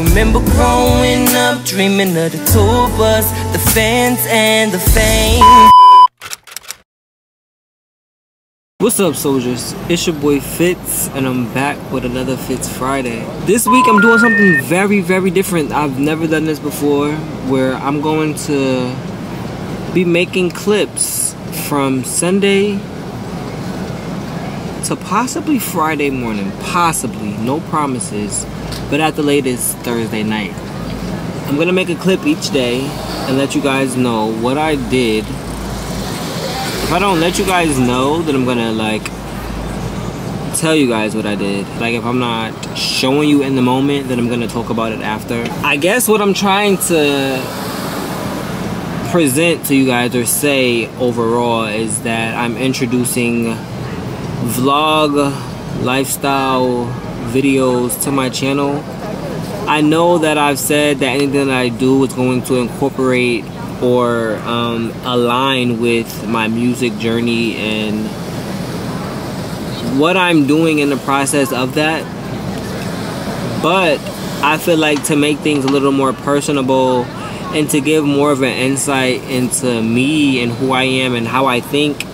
Remember growing up, dreaming of the two of us, the fans and the fame. What's up, soldiers? It's your boy Fitz, and I'm back with another Fitz Friday. This week I'm doing something very, very different. I've never done this before, where I'm going to be making clips from Sunday to possibly Friday morning. Possibly, no promises, but at the latest Thursday night. I'm gonna make a clip each day and let you guys know what I did. If I don't let you guys know, then I'm gonna like tell you guys what I did. Like if I'm not showing you in the moment, then I'm gonna talk about it after. I guess what I'm trying to present to you guys or say overall is that I'm introducing vlog lifestyle videos to my channel. I know that I've said that anything that I do is going to incorporate or align with my music journey and what I'm doing in the process of that, but I feel like to make things a little more personable and to give more of an insight into me and who I am and how I think,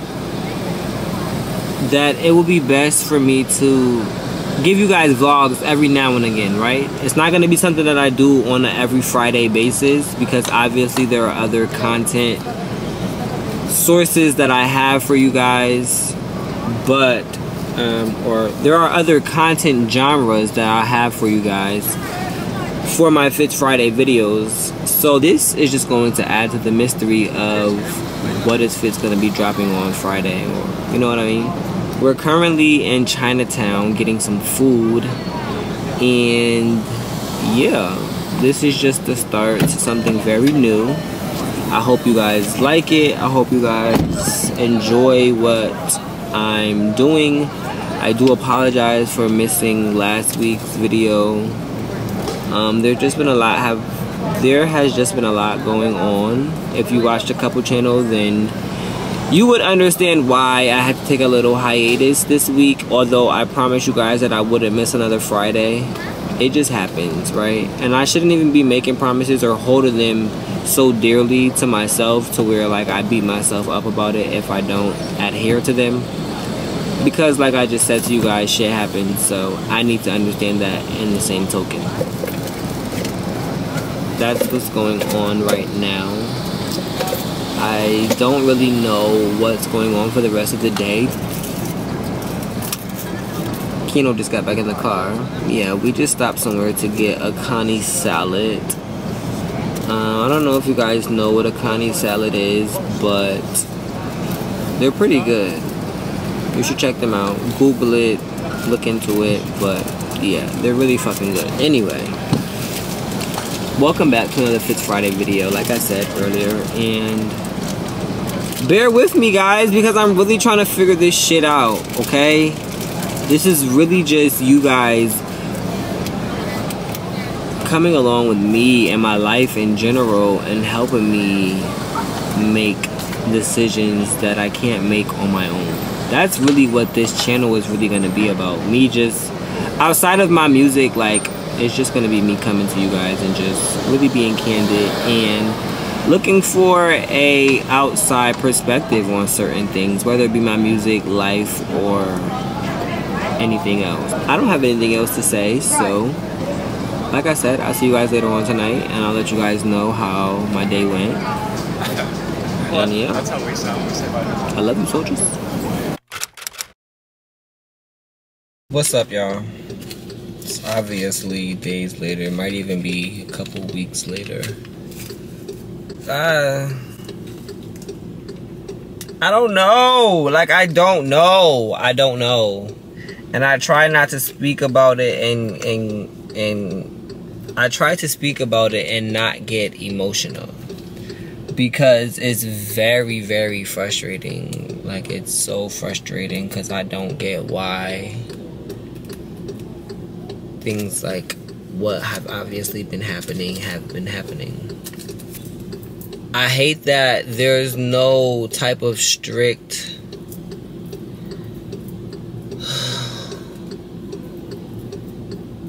that it would be best for me to give you guys vlogs every now and again, right? It's not going to be something that I do on an every Friday basis, because obviously there are other content sources that I have for you guys, but or there are other content genres that I have for you guys for my Fitz Friday videos. So this is just going to add to the mystery of what is Fitz going to be dropping on Friday, or you know what I mean? We're currently in Chinatown getting some food, and yeah, this is just the start to something very new. I hope you guys like it. I hope you guys enjoy what I'm doing. I do apologize for missing last week's video. There has just been a lot going on. If you watched a couple channels, then you would understand why I had to take a little hiatus this week, although I promise you guys that I wouldn't miss another Friday. It just happens, right? And I shouldn't even be making promises or holding them so dearly to myself to where like I beat myself up about it if I don't adhere to them. Because like I just said to you guys, shit happens, so I need to understand that in the same token. That's what's going on right now. I don't really know what's going on for the rest of the day. Kino just got back in the car. Yeah, we just stopped somewhere to get a Connie salad. I don't know if you guys know what a Connie salad is, but they're pretty good. You should check them out. Google it, look into it, but yeah, they're really fucking good. Anyway, welcome back to another Fitz Friday video, like I said earlier, and bear with me guys, because I'm really trying to figure this shit out, okay? This is really just you guys coming along with me and my life in general and helping me make decisions that I can't make on my own. That's really what this channel is really going to be about. Me just, outside of my music, like, it's just going to be me coming to you guys and just really being candid and looking for a outside perspective on certain things, whether it be my music, life, or anything else. I don't have anything else to say, so like I said, I'll see you guys later on tonight, and I'll let you guys know how my day went. And yeah, that's how we sound. We say bye. I love you, soldiers. What's up, y'all? It's obviously days later. It might even be a couple weeks later. I don't know. Like, I don't know. And I try not to speak about it and I try to speak about it and not get emotional, because it's very, very frustrating. Like, it's so frustrating because I don't get why things like what have obviously been happening have been happening. I hate that there's no type of strict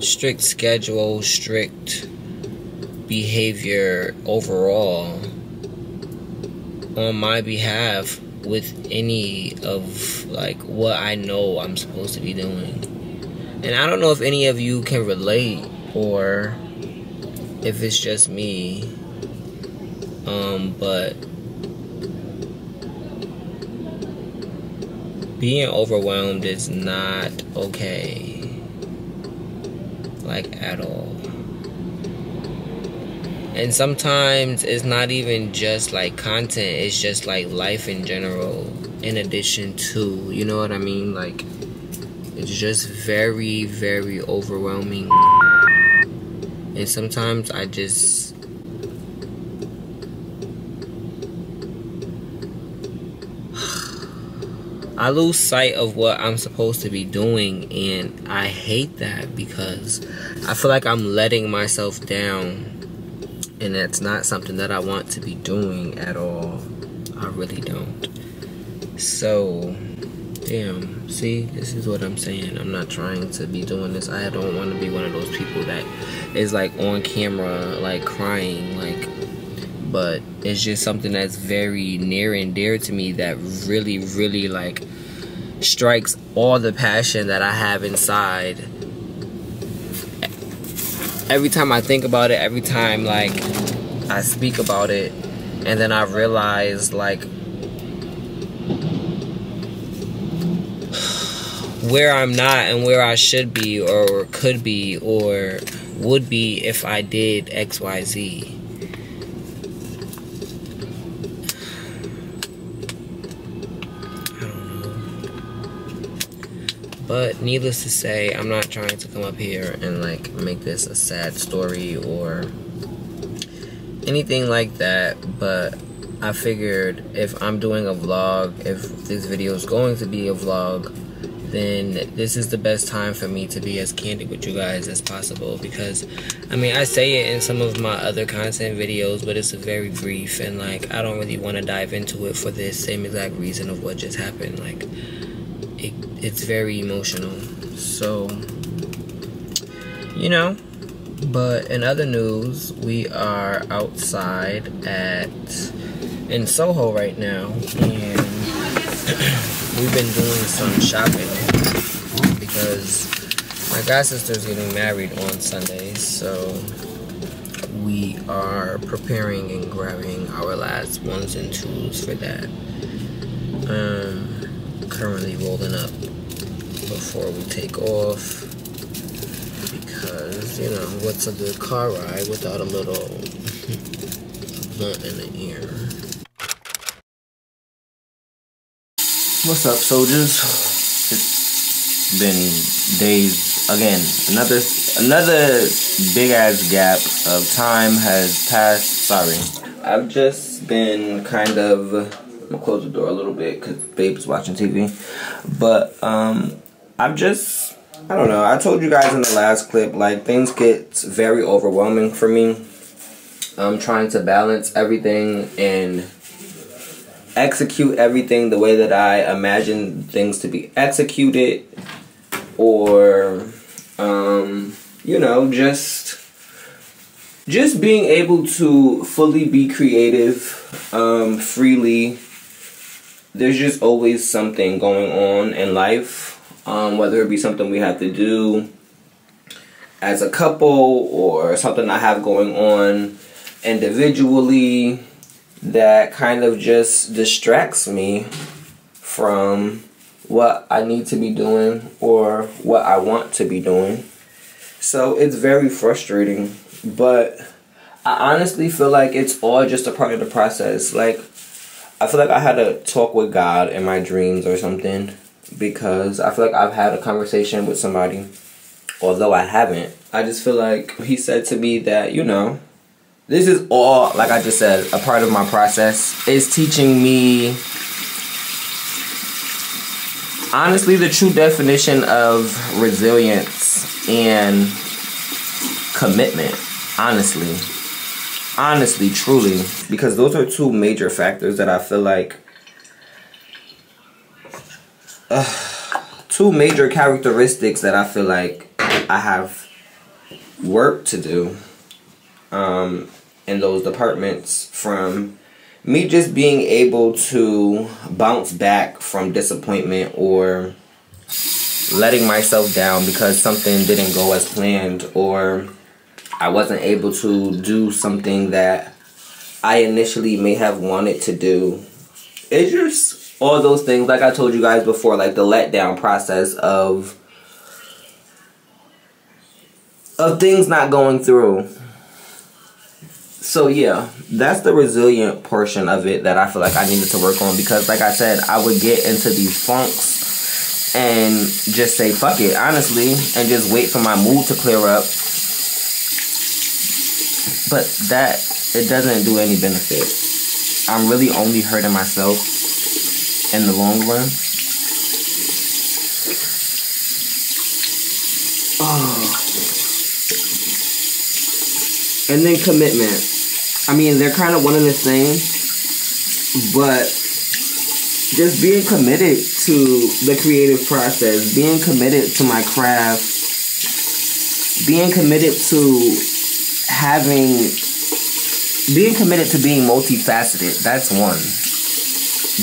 strict schedule, strict behavior overall on my behalf with any of like what I know I'm supposed to be doing. And I don't know if any of you can relate or if it's just me, but being overwhelmed is not okay, like at all. And sometimes it's not even just like content, it's just like life in general, in addition to, you know what I mean? Like, it's just very, very overwhelming. And sometimes I just I lose sight of what I'm supposed to be doing, and I hate that because I feel like I'm letting myself down, and that's not something that I want to be doing at all. I really don't. So, damn, see, this is what I'm saying. I'm not trying to be doing this. I don't want to be one of those people that is like on camera, like crying, like, but it's just something that's very near and dear to me that really, really like strikes all the passion that I have inside. Every time I think about it, every time like I speak about it, and then I realize like where I'm not and where I should be or could be or would be if I did XYZ. I don't know. But needless to say, I'm not trying to come up here and like make this a sad story or anything like that, but I figured if I'm doing a vlog, if this video is going to be a vlog, then this is the best time for me to be as candid with you guys as possible, because I mean, I say it in some of my other content videos, but it's very brief, and like I don't really want to dive into it for this same exact reason of what just happened. Like it's very emotional, so you know. But in other news, we are outside in Soho right now, and we've been doing some shopping because my god sister's getting married on Sunday, so we are preparing and grabbing our last ones and twos for that. Currently rolling up before we take off, because you know what's a good car ride without a little blunt in the ear. What's up, soldiers? It's been days again. Another big ass gap of time has passed. Sorry, I've just been kind of. I'm gonna close the door a little bit because Babe's watching TV. But I don't know. I told you guys in the last clip, like things get very overwhelming for me. I'm trying to balance everything and execute everything the way that I imagine things to be executed, or you know, just being able to fully be creative freely. There's just always something going on in life, whether it be something we have to do as a couple or something I have going on individually that kind of just distracts me from what I need to be doing or what I want to be doing. So it's very frustrating, but I honestly feel like it's all just a part of the process. Like, I feel like I had a talk with God in my dreams or something, because I feel like I've had a conversation with somebody, although I haven't. I just feel like he said to me that, you know, this is all, like I just said, a part of my process. It's teaching me, honestly, the true definition of resilience and commitment, honestly, truly, because those are two major factors that I feel like, two major characteristics that I feel like I have work to do in those departments, from me just being able to bounce back from disappointment or letting myself down because something didn't go as planned, or I wasn't able to do something that I initially may have wanted to do. It's just all those things, like I told you guys before, like the letdown process of things not going through. So yeah, that's the resilient portion of it that I feel like I needed to work on, because like I said, I would get into these funks and just say fuck it, honestly, and just wait for my mood to clear up. But that, it doesn't do any benefit. I'm really only hurting myself in the long run. Oh. And then commitment. I mean, they're kind of one and the same, but just being committed to the creative process, being committed to my craft, being committed to being committed to being multifaceted. That's one.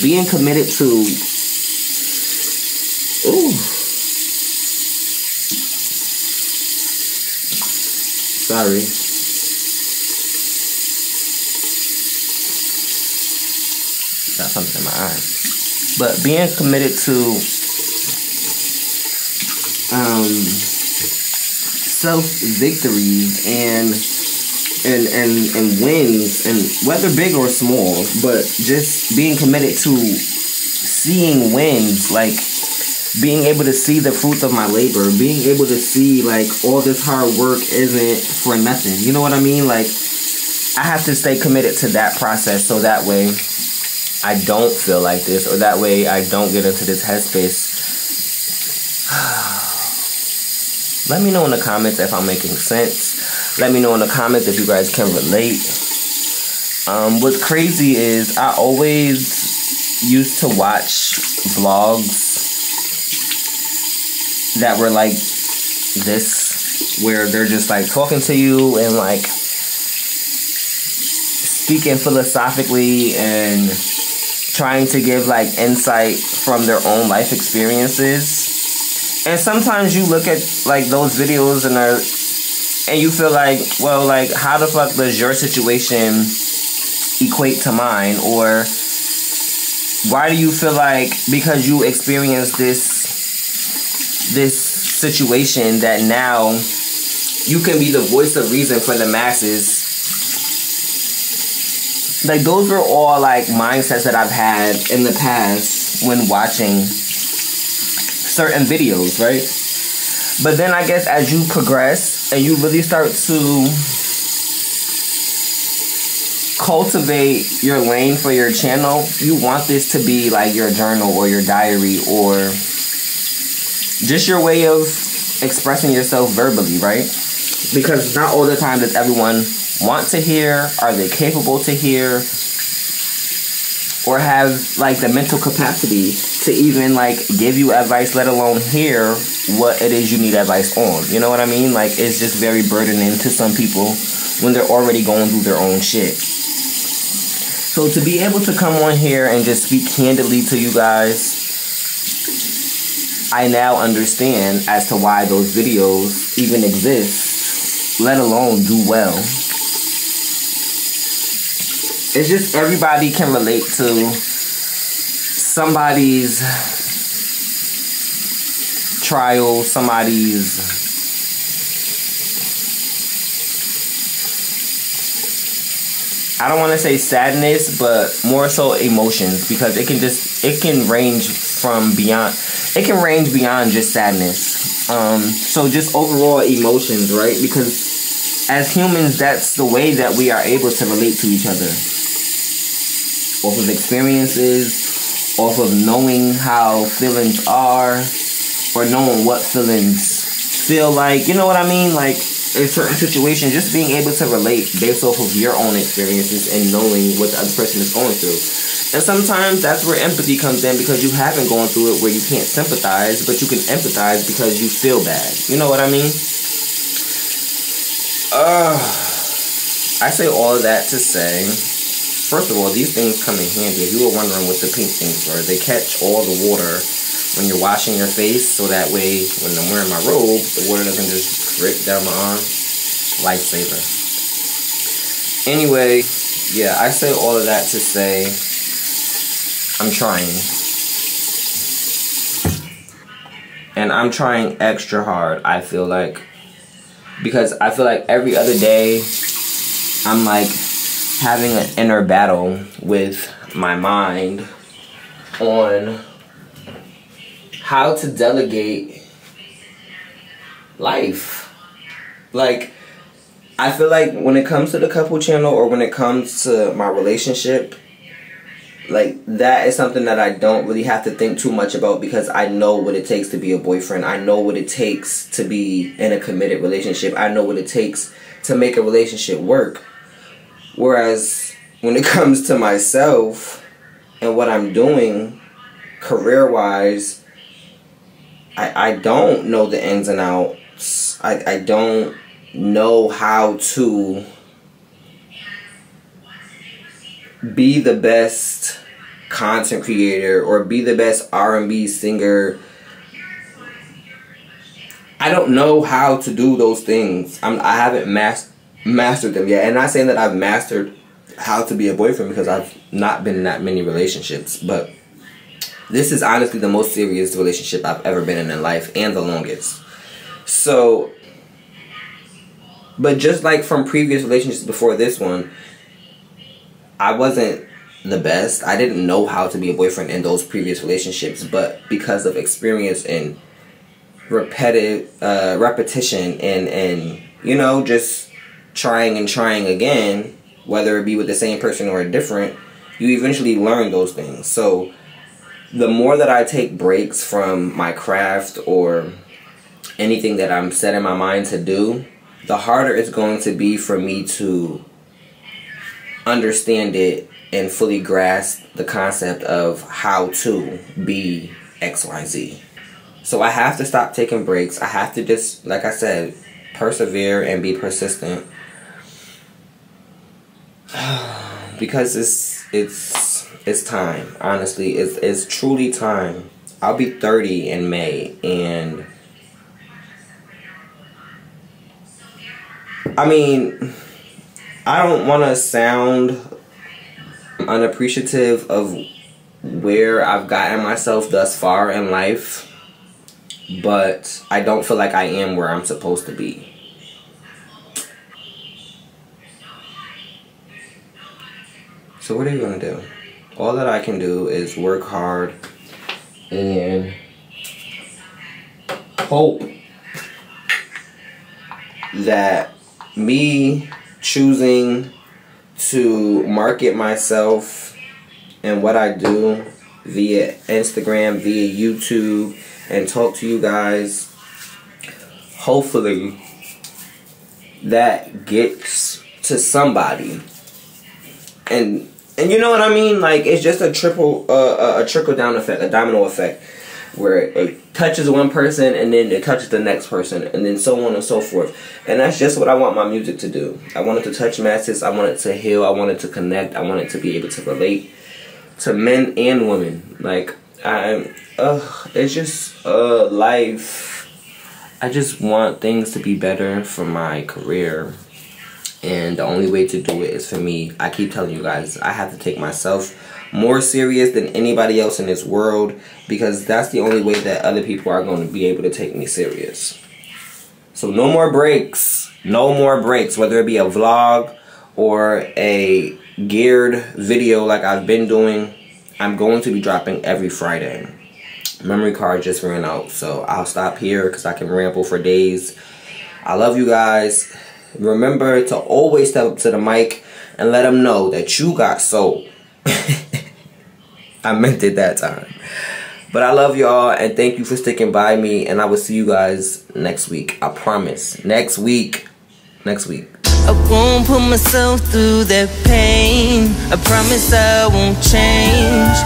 Being committed to, sorry. Got something in my eye. But being committed to self-victories and wins, and whether big or small, but just being committed to seeing wins, like being able to see the fruits of my labor, being able to see like all this hard work isn't for nothing. You know what I mean? Like, I have to stay committed to that process, so that way I don't feel like this, or that way I don't get into this headspace. Let me know in the comments if I'm making sense. Let me know in the comments if you guys can relate. What's crazy is I always used to watch vlogs that were like this, where they're just like talking to you and like speaking philosophically and trying to give like insight from their own life experiences. And sometimes you look at like those videos and you feel like, well, like, how the fuck does your situation equate to mine? Or why do you feel like because you experienced this situation that now you can be the voice of reason for the masses? Like, those were all like mindsets that I've had in the past when watching certain videos, right? But then I guess as you progress and you really start to cultivate your lane for your channel, you want this to be like your journal or your diary or just your way of expressing yourself verbally, right? Because not all the time does everyone want to hear, are they capable to hear, or have like the mental capacity to even like give you advice, let alone hear what it is you need advice on. You know what I mean? Like, it's just very burdening to some people when they're already going through their own shit. So to be able to come on here and just speak candidly to you guys, I now understand as to why those videos even exist, let alone do well. It's just everybody can relate to somebody's trial, somebody's I don't want to say sadness, but more so emotions, because it can range beyond just sadness. So just overall emotions, right? Because as humans, that's the way that we are able to relate to each other. Off of experiences, off of knowing how feelings are, or knowing what feelings feel like. You know what I mean? Like, in certain situations, just being able to relate based off of your own experiences and knowing what the other person is going through. And sometimes that's where empathy comes in, because you haven't gone through it, where you can't sympathize, but you can empathize because you feel bad. You know what I mean? I say all of that to say, first of all, these things come in handy. If you were wondering what the pink things were, they catch all the water when you're washing your face, so that way when I'm wearing my robe, the water doesn't just drip down my arm. Lifesaver. Anyway, yeah, I say all of that to say I'm trying. And I'm trying extra hard, I feel like. Because I feel like every other day I'm like having an inner battle with my mind on how to delegate life. Like, I feel like when it comes to the couple channel, or when it comes to my relationship, like, that is something that I don't really have to think too much about, because I know what it takes to be a boyfriend. I know what it takes to be in a committed relationship. I know what it takes to make a relationship work. Whereas when it comes to myself and what I'm doing career-wise, I don't know the ins and outs. I don't know how to be the best content creator or be the best R&B singer. I don't know how to do those things. I haven't mastered them yet. And not saying that I've mastered how to be a boyfriend, because I've not been in that many relationships, but this is honestly the most serious relationship I've ever been in life, and the longest. So, but just like from previous relationships before this one, I wasn't the best. I didn't know how to be a boyfriend in those previous relationships, but because of experience and repetition and you know, just trying and trying again, whether it be with the same person or a different, you eventually learn those things. So the more that I take breaks from my craft or anything that I'm set in my mind to do, the harder it's going to be for me to understand it and fully grasp the concept of how to be XYZ. So I have to stop taking breaks. I have to just, like I said, persevere and be persistent. Because it's time. Honestly, it's truly time. I'll be 30 in May, and I mean, I don't want to sound unappreciative of where I've gotten myself thus far in life, but I don't feel like I am where I'm supposed to be. So what are you gonna do? All that I can do is work hard and hope that me choosing to market myself and what I do via Instagram, via YouTube, and talk to you guys, hopefully that gets to somebody. And you know what I mean? Like, it's just a trickle down effect, a domino effect, where it touches one person and then it touches the next person, and then so on and so forth. And that's just what I want my music to do. I want it to touch masses. I want it to heal. I want it to connect. I want it to be able to relate to men and women. Like, it's just life. I just want things to be better for my career. And the only way to do it is for me. I keep telling you guys, I have to take myself more serious than anybody else in this world, because that's the only way that other people are going to be able to take me serious. So no more breaks. No more breaks. Whether it be a vlog or a geared video like I've been doing, I'm going to be dropping every Friday. Memory card just ran out, so I'll stop here because I can ramble for days. I love you guys. Remember to always step up to the mic and let them know that you got soul. I meant it that time. But I love y'all, and thank you for sticking by me, and I will see you guys next week. I promise. Next week. Next week. I won't put myself through that pain. I promise I won't change.